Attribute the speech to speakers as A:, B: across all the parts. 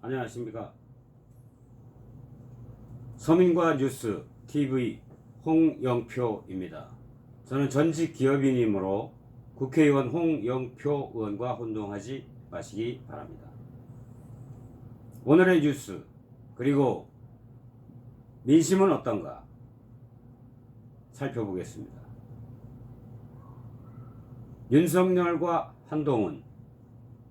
A: 안녕하십니까. 서민과 뉴스 TV 홍영표입니다. 저는 전직 기업인이므로 국회의원 홍영표 의원과 혼동하지 마시기 바랍니다. 오늘의 뉴스 그리고 민심은 어떤가 살펴보겠습니다. 윤석열과 한동훈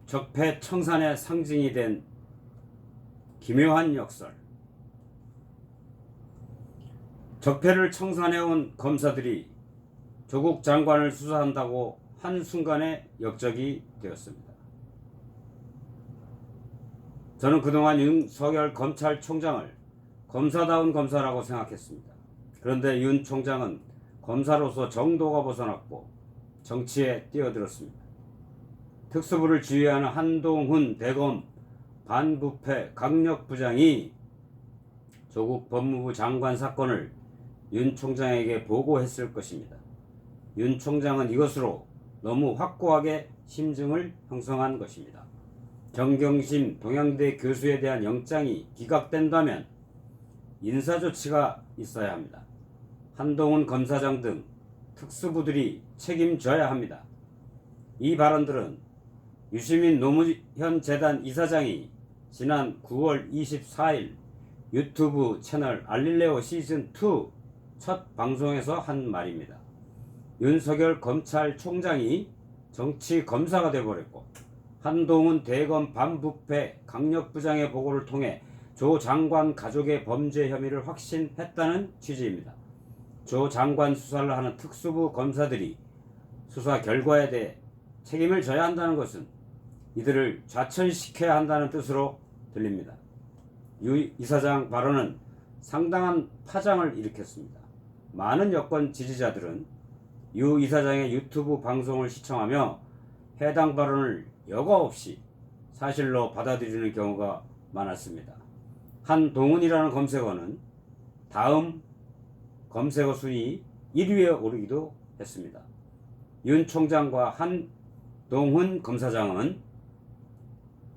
A: 적폐 청산의 상징이 된 기묘한 역설. 적폐를 청산해온 검사들이 조국 장관을 수사한다고 한순간에 역적이 되었습니다. 저는 그동안 윤석열 검찰총장을 검사다운 검사라고 생각했습니다. 그런데 윤 총장은 검사로서 정도가 벗어났고 정치에 뛰어들었습니다. 특수부를 지휘하는 한동훈 대검 반부패 강력부장이 조국 법무부 장관 사건을 윤 총장에게 보고했을 것입니다. 윤 총장은 이것으로 너무 확고하게 심증을 형성한 것입니다. 정경심 동양대 교수에 대한 영장이 기각된다면 인사조치가 있어야 합니다. 한동훈 검사장 등 특수부들이 책임져야 합니다. 이 발언들은 유시민 노무현 재단 이사장이 지난 9월 24일 유튜브 채널 알릴레오 시즌2 첫 방송에서 한 말입니다. 윤석열 검찰총장이 정치검사가 되어버렸고 한동훈 대검 반부패 강력부장의 보고를 통해 조 장관 가족의 범죄 혐의를 확신했다는 취지입니다. 조 장관 수사를 하는 특수부 검사들이 수사 결과에 대해 책임을 져야 한다는 것은 이들을 좌천시켜야 한다는 뜻으로 들립니다. 유 이사장 발언은 상당한 파장을 일으켰습니다. 많은 여권 지지자들은 유 이사장의 유튜브 방송을 시청하며 해당 발언을 여과 없이 사실로 받아들이는 경우가 많았습니다. 한동훈이라는 검색어는 다음 검색어 순위 1위에 오르기도 했습니다. 윤 총장과 한동훈 검사장은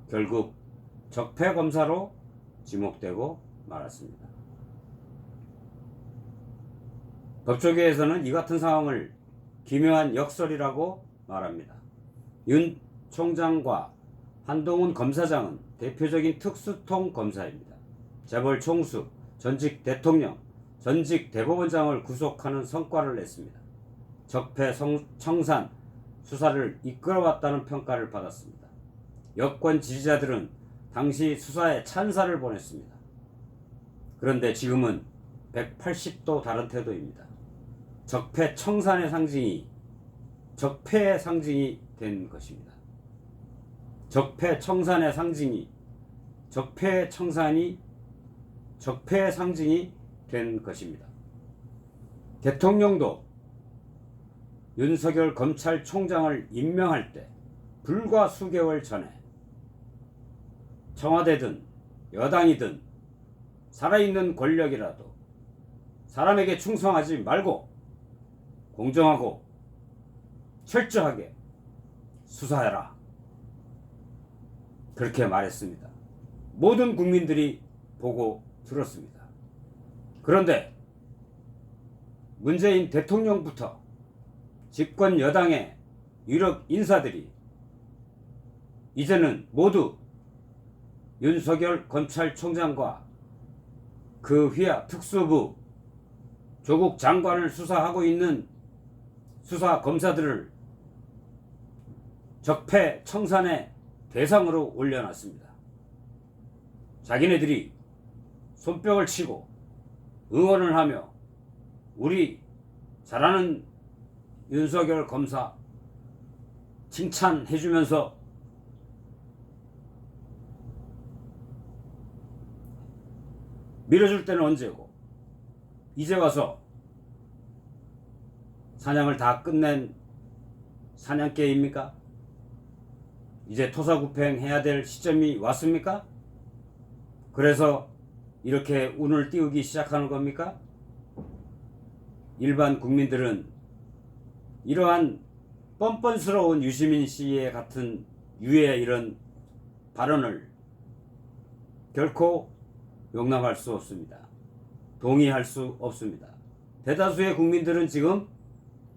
A: 결국 적폐 검사로 지목되고 말았습니다. 법조계에서는 이 같은 상황을 기묘한 역설이라고 말합니다. 윤 총장과 한동훈 검사장은 대표적인 특수통 검사입니다. 재벌 총수, 전직 대통령, 전직 대법원장을 구속하는 성과를 냈습니다. 적폐 청산 수사를 이끌어왔다는 평가를 받았습니다. 여권 지지자들은 당시 수사에 찬사를 보냈습니다. 그런데 지금은 180도 다른 태도입니다. 적폐 청산의 상징이 적폐의 상징이 된 것입니다. 적폐 청산의 상징이 적폐의 청산이 적폐의 상징이 된 것입니다. 대통령도 윤석열 검찰총장을 임명할 때 불과 수개월 전에 청와대든 여당이든 살아있는 권력이라도 사람에게 충성하지 말고 공정하고 철저하게 수사해라. 그렇게 말했습니다. 모든 국민들이 보고 들었습니다. 그런데 문재인 대통령부터 집권 여당의 유력 인사들이 이제는 모두 윤석열 검찰총장과 그 휘하 특수부 조국 장관을 수사하고 있는 수사 검사들을 적폐 청산의 대상으로 올려놨습니다. 자기네들이 손뼉을 치고 응원을 하며 우리 잘하는 윤석열 검사 칭찬해주면서 밀어줄 때는 언제고 이제 와서 사냥을 다 끝낸 사냥개입니까? 이제 토사구팽해야 될 시점이 왔습니까? 그래서 이렇게 운을 띄우기 시작하는 겁니까? 일반 국민들은 이러한 뻔뻔스러운 유시민 씨의 같은 유의 이런 발언을 결코 용납할 수 없습니다. 동의할 수 없습니다. 대다수의 국민들은 지금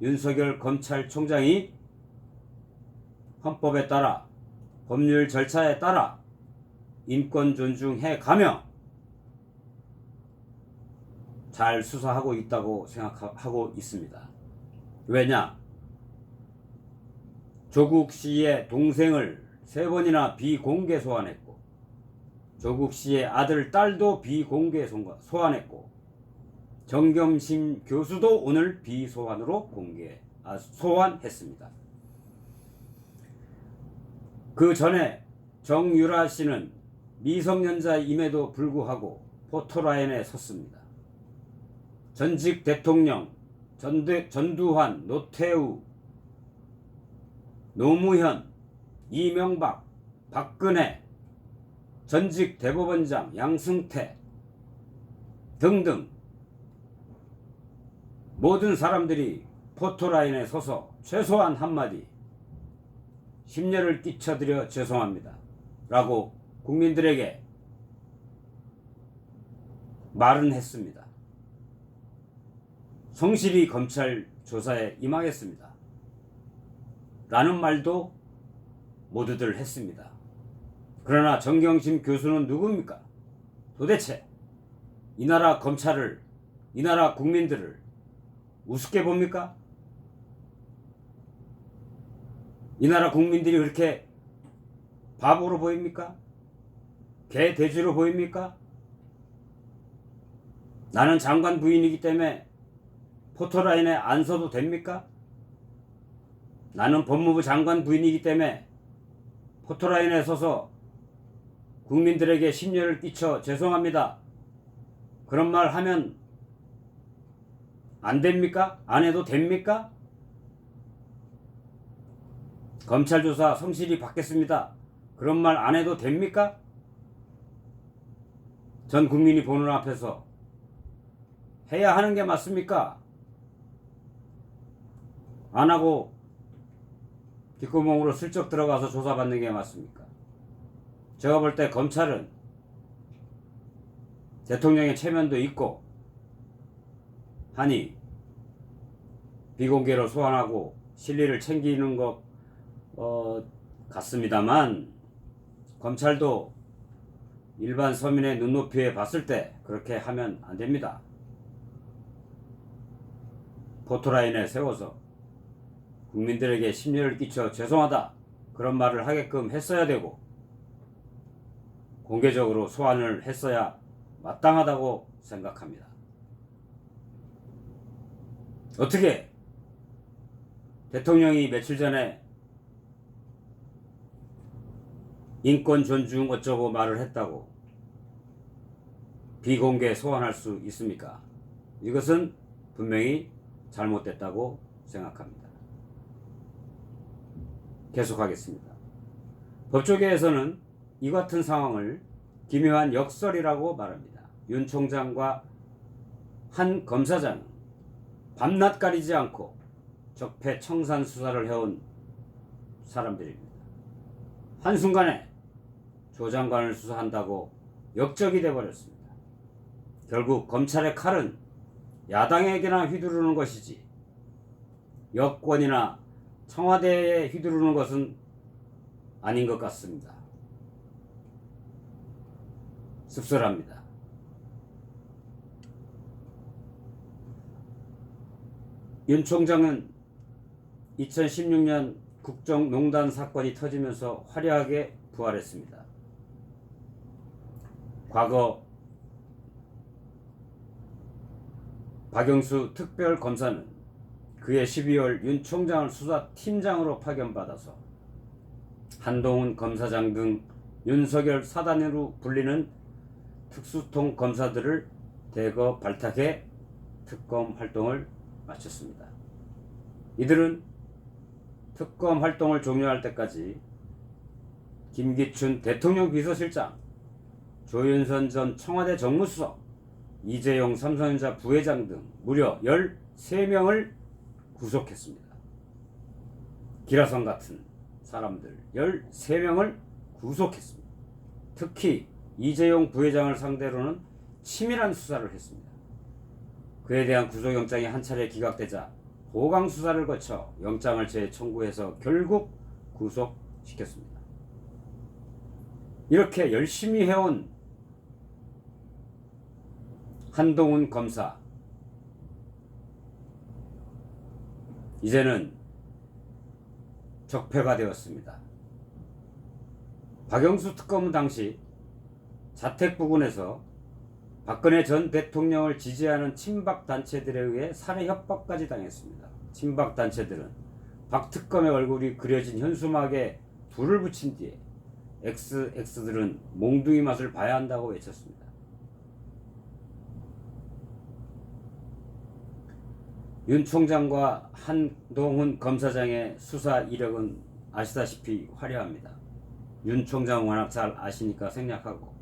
A: 윤석열 검찰총장이 헌법에 따라 법률 절차에 따라 인권 존중해 가며 잘 수사하고 있다고 생각하고 있습니다. 왜냐? 조국 씨의 동생을 3번이나 비공개 소환했고, 조국 씨의 아들, 딸도 비공개 소환했고, 정경심 교수도 오늘 비소환으로 소환했습니다. 그 전에 정유라 씨는 미성년자임에도 불구하고 포토라인에 섰습니다. 전직 대통령 전두환, 노태우, 노무현, 이명박, 박근혜, 전직 대법원장 양승태 등등 모든 사람들이 포토라인에 서서 최소한 한마디 심려를 끼쳐드려 죄송합니다 라고 국민들에게 말은 했습니다. 성실히 검찰 조사에 임하겠습니다 라는 말도 모두들 했습니다. 그러나 정경심 교수는 누굽니까? 도대체 이 나라 검찰을, 이 나라 국민들을 우습게 봅니까? 이 나라 국민들이 그렇게 바보로 보입니까? 개돼지로 보입니까? 나는 장관 부인이기 때문에 포토라인에 안 서도 됩니까? 나는 법무부 장관 부인이기 때문에 포토라인에 서서 국민들에게 심려를 끼쳐 죄송합니다 그런 말 하면 안 됩니까? 안 해도 됩니까? 검찰 조사 성실히 받겠습니다 그런 말 안 해도 됩니까? 전 국민이 보는 앞에서 해야 하는 게 맞습니까? 안 하고 뒷구멍으로 슬쩍 들어가서 조사받는 게 맞습니까? 제가 볼 때 검찰은 대통령의 체면도 있고 하니 비공개로 소환하고 실리를 챙기는 것 같습니다만, 검찰도 일반 서민의 눈높이에 봤을 때 그렇게 하면 안 됩니다. 포토라인에 세워서 국민들에게 심려를 끼쳐 죄송하다 그런 말을 하게끔 했어야 되고, 공개적으로 소환을 했어야 마땅하다고 생각합니다. 어떻게 대통령이 며칠 전에 인권 존중 어쩌고 말을 했다고 비공개 소환할 수 있습니까? 이것은 분명히 잘못됐다고 생각합니다. 계속하겠습니다. 법조계에서는 이 같은 상황을 기묘한 역설이라고 말합니다. 윤 총장과 한 검사장은 밤낮 가리지 않고 적폐청산 수사를 해온 사람들입니다. 한순간에 조 장관을 수사한다고 역적이 돼버렸습니다. 결국 검찰의 칼은 야당에게나 휘두르는 것이지 여권이나 청와대에 휘두르는 것은 아닌 것 같습니다. 씁쓸합니다. 윤 총장은 2016년 국정농단 사건이 터지면서 화려하게 부활했습니다. 과거 박영수 특별검사는 그해 12월 윤 총장을 수사팀장으로 파견받아서 한동훈 검사장 등 윤석열 사단으로 불리는 특수통 검사들을 대거 발탁해 특검 활동을 마쳤습니다. 이들은 특검 활동을 종료할 때까지 김기춘 대통령 비서실장, 조윤선 전 청와대 정무수석, 이재용 삼성전자 부회장 등 무려 13명을 구속했습니다. 기라성 같은 사람들 13명을 구속했습니다. 특히 이재용 부회장을 상대로는 치밀한 수사를 했습니다. 그에 대한 구속영장이 한 차례 기각되자 보강 수사를 거쳐 영장을 재청구해서 결국 구속시켰습니다. 이렇게 열심히 해온 한동훈 검사, 이제는 적폐가 되었습니다. 박영수 특검은 당시 자택 부근에서 박근혜 전 대통령을 지지하는 친박단체들에 의해 살해 협박까지 당했습니다. 친박단체들은 박 특검의 얼굴이 그려진 현수막에 불을 붙인 뒤에 XX들은 몽둥이 맛을 봐야 한다고 외쳤습니다. 윤 총장과 한동훈 검사장의 수사 이력은 아시다시피 화려합니다. 윤 총장은 워낙 잘 아시니까 생략하고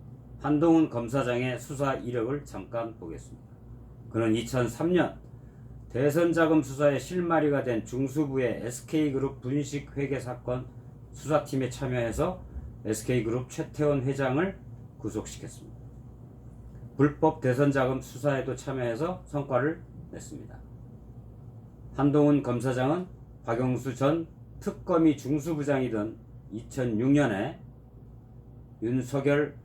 A: 한동훈 검사장의 수사 이력을 잠깐 보겠습니다. 그는 2003년 대선 자금 수사의 실마리가 된 중수부의 SK그룹 분식 회계 사건 수사팀에 참여해서 SK그룹 최태원 회장을 구속시켰습니다. 불법 대선 자금 수사에도 참여해서 성과를 냈습니다. 한동훈 검사장은 박영수 전 특검이 중수부장이던 2006년에 윤석열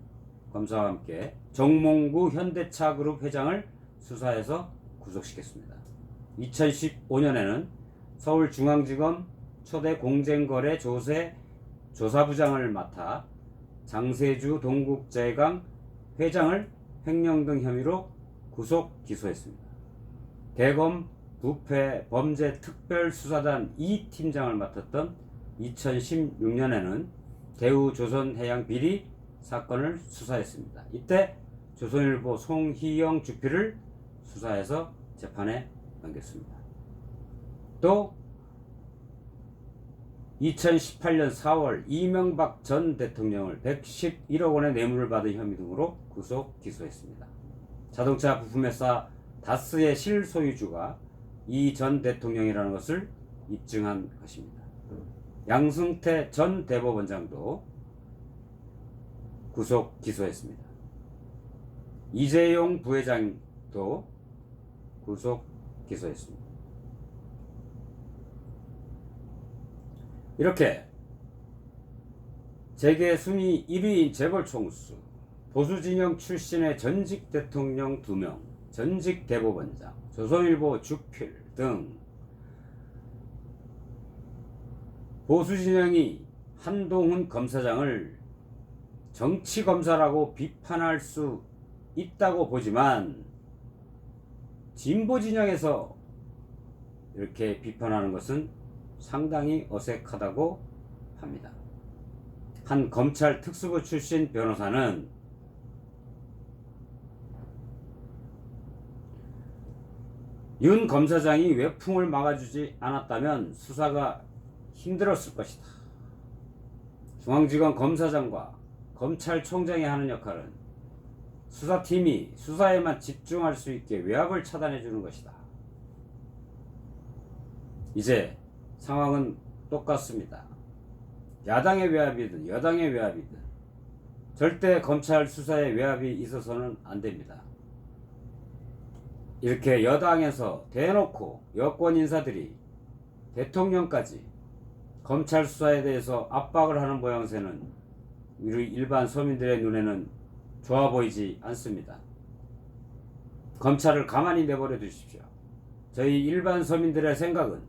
A: 검사와 함께 정몽구 현대차그룹 회장을 수사해서 구속시켰습니다. 2015년에는 서울중앙지검 초대 공정거래 조사부장을 맡아 장세주 동국제강 회장을 횡령 등 혐의로 구속 기소했습니다. 대검 부패 범죄 특별수사단 2팀장을 맡았던 2016년에는 대우조선해양 비리 사건을 수사했습니다. 이때 조선일보 송희영 주필을 수사해서 재판에 넘겼습니다. 또 2018년 4월 이명박 전 대통령을 111억 원의 뇌물을 받은 혐의 등으로 구속 기소했습니다. 자동차 부품회사 다스의 실소유주가 이 전 대통령이라는 것을 입증한 것입니다. 양승태 전 대법원장도 구속 기소했습니다. 이재용 부회장도 구속 기소했습니다. 이렇게 재계 순위 1위인 재벌총수, 보수진영 출신의 전직 대통령 2명, 전직 대법원장, 조선일보 주필 등 보수진영이 한동훈 검사장을 정치검사라고 비판할 수 있다고 보지만 진보진영에서 이렇게 비판하는 것은 상당히 어색하다고 합니다. 한 검찰 특수부 출신 변호사는 윤 검사장이 외풍을 막아주지 않았다면 수사가 힘들었을 것이다. 중앙지검 검사장과 검찰총장이 하는 역할은 수사팀이 수사에만 집중할 수 있게 외압을 차단해 주는 것이다. 이제 상황은 똑같습니다. 야당의 외압이든 여당의 외압이든 절대 검찰 수사에 외압이 있어서는 안 됩니다. 이렇게 여당에서 대놓고 여권 인사들이 대통령까지 검찰 수사에 대해서 압박을 하는 모양새는 우리 일반 서민들의 눈에는 좋아 보이지 않습니다. 검찰을 가만히 내버려 두십시오. 저희 일반 서민들의 생각은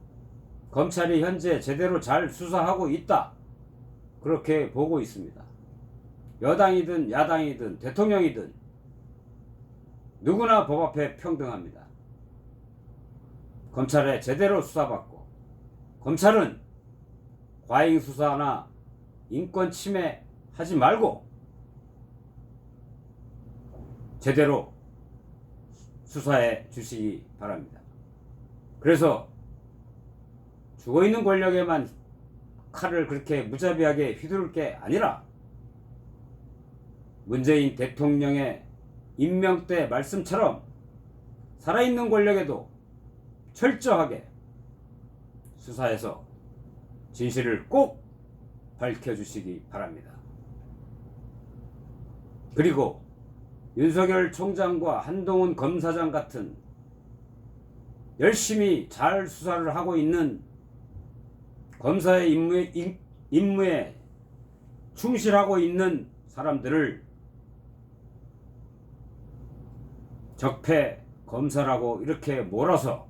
A: 검찰이 현재 제대로 잘 수사하고 있다, 그렇게 보고 있습니다. 여당이든 야당이든 대통령이든 누구나 법 앞에 평등합니다. 검찰에 제대로 수사받고, 검찰은 과잉 수사나 인권 침해 하지 말고 제대로 수사해 주시기 바랍니다. 그래서 죽어있는 권력에만 칼을 그렇게 무자비하게 휘두를 게 아니라 문재인 대통령의 임명 때 말씀처럼 살아있는 권력에도 철저하게 수사해서 진실을 꼭 밝혀주시기 바랍니다. 그리고 윤석열 총장과 한동훈 검사장 같은 열심히 잘 수사를 하고 있는 검사의 임무에 충실하고 있는 사람들을 적폐 검사라고 이렇게 몰아서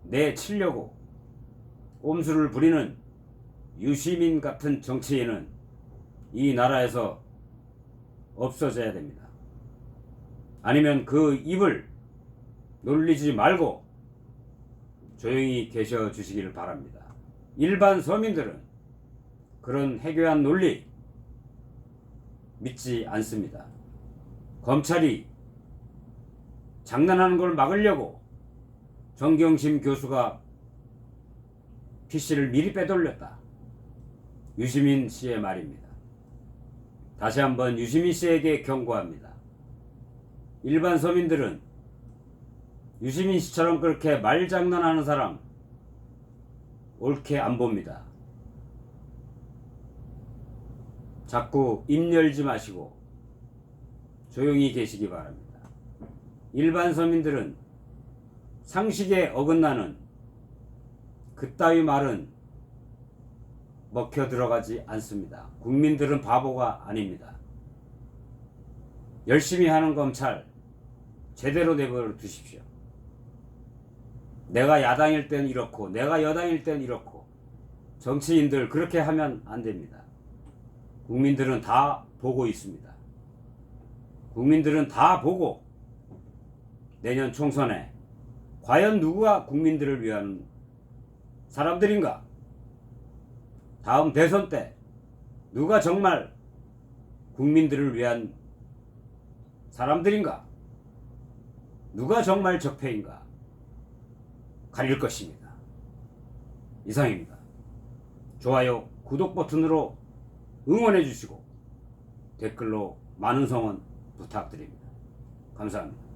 A: 내치려고 꼼수를 부리는 유시민 같은 정치인은 이 나라에서 없어져야 됩니다. 아니면 그 입을 놀리지 말고 조용히 계셔 주시기를 바랍니다. 일반 서민들은 그런 해괴한 논리 믿지 않습니다. 검찰이 장난하는 걸 막으려고 정경심 교수가 PC를 미리 빼돌렸다. 유시민 씨의 말입니다. 다시 한번 유시민 씨에게 경고합니다. 일반 서민들은 유시민 씨처럼 그렇게 말장난하는 사람 옳게 안 봅니다. 자꾸 입 열지 마시고 조용히 계시기 바랍니다. 일반 서민들은 상식에 어긋나는 그따위 말은 먹혀 들어가지 않습니다. 국민들은 바보가 아닙니다. 열심히 하는 검찰 제대로 내버려 두십시오. 내가 야당일 땐 이렇고 내가 여당일 땐 이렇고 정치인들 그렇게 하면 안 됩니다. 국민들은 다 보고 있습니다. 국민들은 다 보고 내년 총선에 과연 누구가 국민들을 위한 사람들인가? 다음 대선 때 누가 정말 국민들을 위한 사람들인가? 누가 정말 적폐인가? 가릴 것입니다. 이상입니다. 좋아요, 구독 버튼으로 응원해 주시고 댓글로 많은 성원 부탁드립니다. 감사합니다.